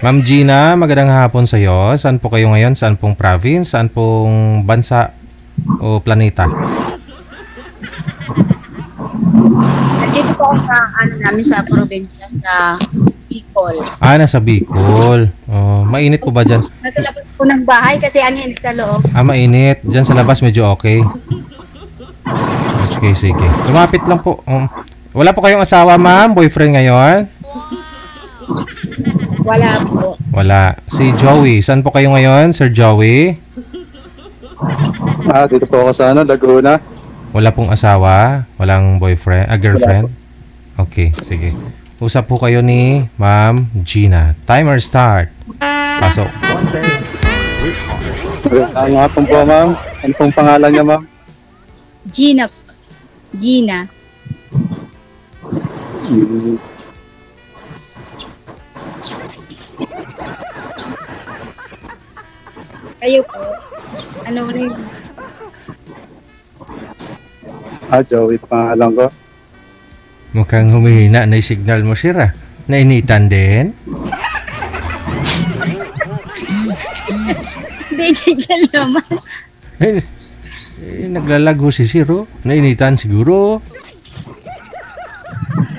Ma'am Gina, magandang hapon sa iyo. Saan po kayo ngayon? Saan pong province? Saan pong bansa o planeta? Nandito po ako sa, namin sa probinsya, sa Bicol. Nasa Bicol. Oh, mainit po ba dyan? Nasa labas po ng bahay kasi init sa loob. Mainit. Dyan sa labas medyo okay. Okay, sige. Lumapit lang po. Wala po kayong asawa, ma'am? Boyfriend ngayon? Wala po. Wala. Si Joey. Saan po kayo ngayon, Sir Joey? Dito po ako sa Laguna. Wala pong asawa? Walang boyfriend? Girlfriend? Okay, sige. Usap po kayo ni Ma'am Gina. Timer start. Pasok. Ang hapon po, ma'am. Ano pong pangalan niya, ma'am? Gina. Gina. Kayo po. Ano na yun? Joey, pangalan ko. Mukhang humihina na yung signal mo, sir. Nainitan din? Hindi, dyan naman. Naglalago si Siro. Nainitan siguro.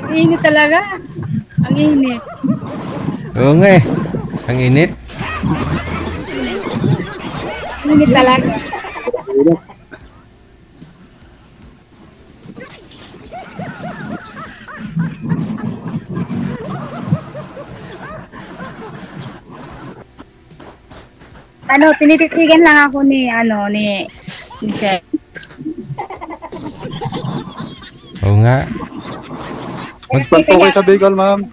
Ang init talaga. Ang init. Oo nga eh. Ang init. Ang init talaga. Tinititigan lang ako ni Sir. Oo nga. Saan po kayo sa Bicol, ma'am?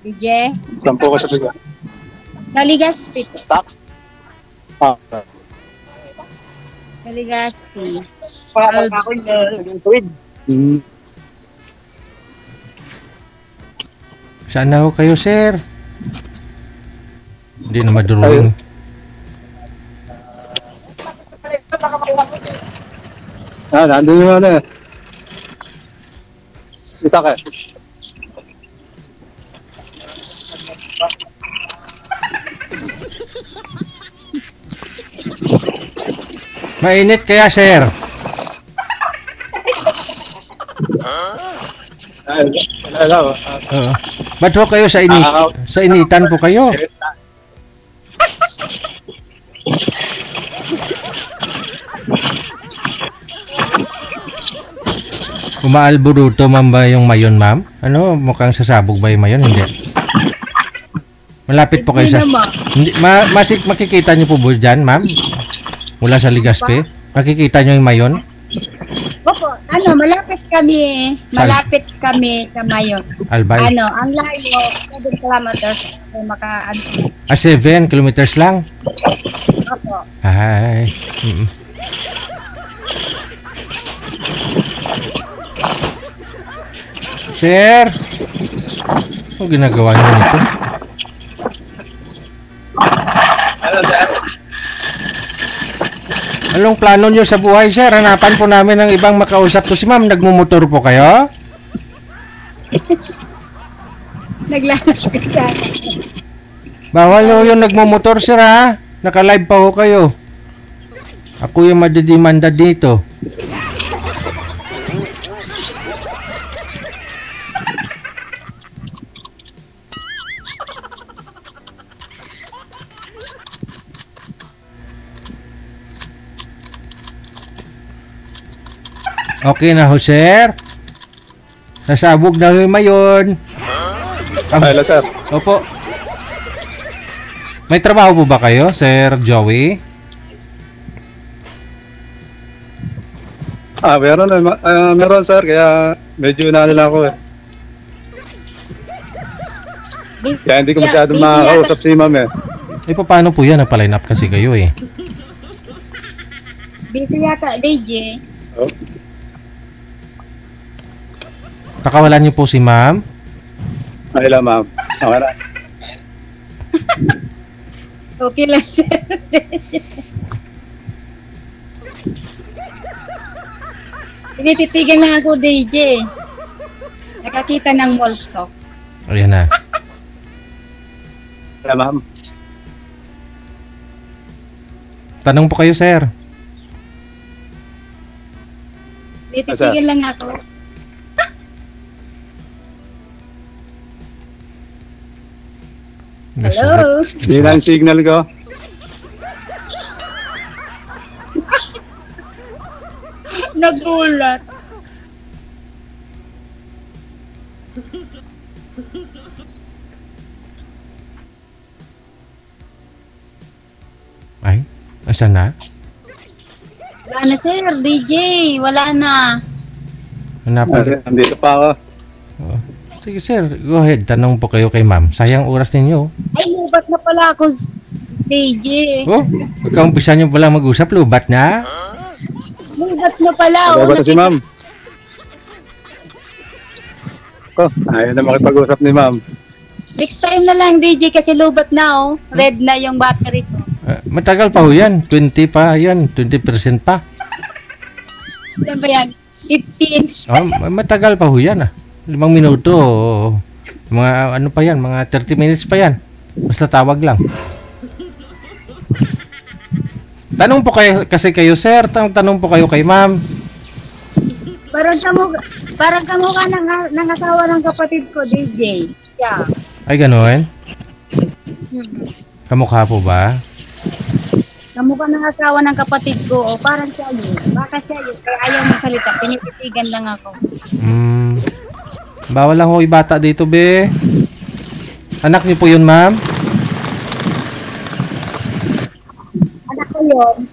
DJ? Saan po kayo sa Bicol? Sa Legazpi. Stop. Sa Legazpi. Saan na ho kayo, sir? Hindi na maduruling. Nandun yung ano eh. Kita ka. Mainit kaya, sir? Hello. Ba't ho kayo sa initan po kayo? Umaalburuto ma'am ba yung mayon, ma'am? Ano, mukhang sasabog ba yung mayon? Hindi. Malapit po kayo sa... Hindi, makikita niyo po ba dyan, ma'am? Mula sa Legazpi? Makikita niyo yung mayon? Opo, malapit kami sa Mayon. Albay? Ang layo, 7 kilometers. 7 kilometers lang? Opo. Ay. Sir! Ano ginagawa niyo nito? Anong plano niyo sa buhay, sir? Hanapan po namin ng ibang makausap to si ma'am. Nagmumotor po kayo? Naglalakad ka. Bawal ho yung nagmumotor, sir, ha? Naka-live pa ho kayo. Ako yung madidimanda dito. Okay na ho, sir. Nasabog na ho yung mayon. Hello, sir. Opo. May trabaho po ba kayo, Sir Joey? Meron, sir. Kaya medyo nila ako eh. Kaya hindi ko masyadong makakausap si ma'am eh. Paano po yan? Nagpa-line up kasi kayo eh. Busy yata, DJ. Oh. Nakawalan niyo po si ma'am? Ay lang, ma'am. Okay na. Okay lang, sir. Tinititigan lang ako, DJ. Nakakita ng mall stock. Ayan na. Kaya ma'am. Tanong po kayo, sir. Titigil lang ako. Hello? Hindi na ang signal ko. Nagulat. Ay, asan na? Wala na sir, DJ. Wala na. Hanapan. Nandito pa ako. Oh. Sige, sir. Go ahead. Tanong po kayo kay ma'am. Sayang oras ninyo. Ay, lubat na pala ako, DJ. Oh, pagka-umpisa nyo pala mag-usap, lubat na. Lubat na pala. Baba na si ma'am. Oh, ayaw na makipag-usap ni ma'am. Next time na lang, DJ, kasi lubat na, oh. Red na yung battery ko. Matagal pa ho yan. 20 pa yan. 20% pa. Ano ba yan? 15. Oh, matagal pa ho yan. 5 minuto. Mga ano pa yan. Mga 30 minutes pa yan. Basta tawag lang. Tanong po kayo kasi kayo, sir. Tanong po kayo kay ma'am. Parang kamukha ng asawa ng kapatid ko, DJ. Yeah. Ay, gano'n? Hmm. Kamukha po ba? Kamukha ng asawa ng kapatid ko, o parang siya yun. Baka siya yun, kaya ayaw magsalita. Pinipitigan lang ako. Bawal lang ho ibata dito, be. Anak niyo po yun, ma'am? Anak ko yun.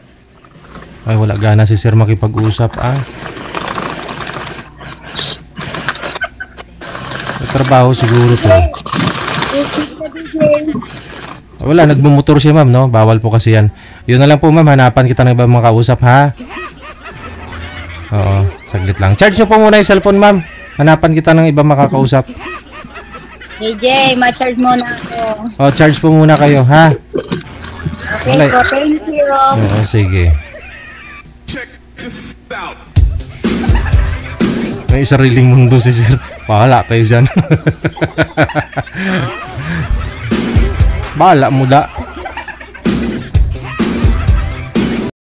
Ay, wala gana si sir makipag-usap, ah. May trabaho siguro to. Wala, nagmumotor siya, ma'am, no? Bawal po kasi yan. Yun na lang po, ma'am. Hanapan kita ng ibang makausap, ha? Oo, saglit lang. Charge nyo po muna yung cellphone, ma'am. Hanapan kita ng ibang makakausap. DJ, ma-charge muna ako. O, charge po muna kayo, ha? Okay Wala. po, thank you. Oo, sige. May sariling mundo si sir. Bahala kayo dyan. Bahala mo da.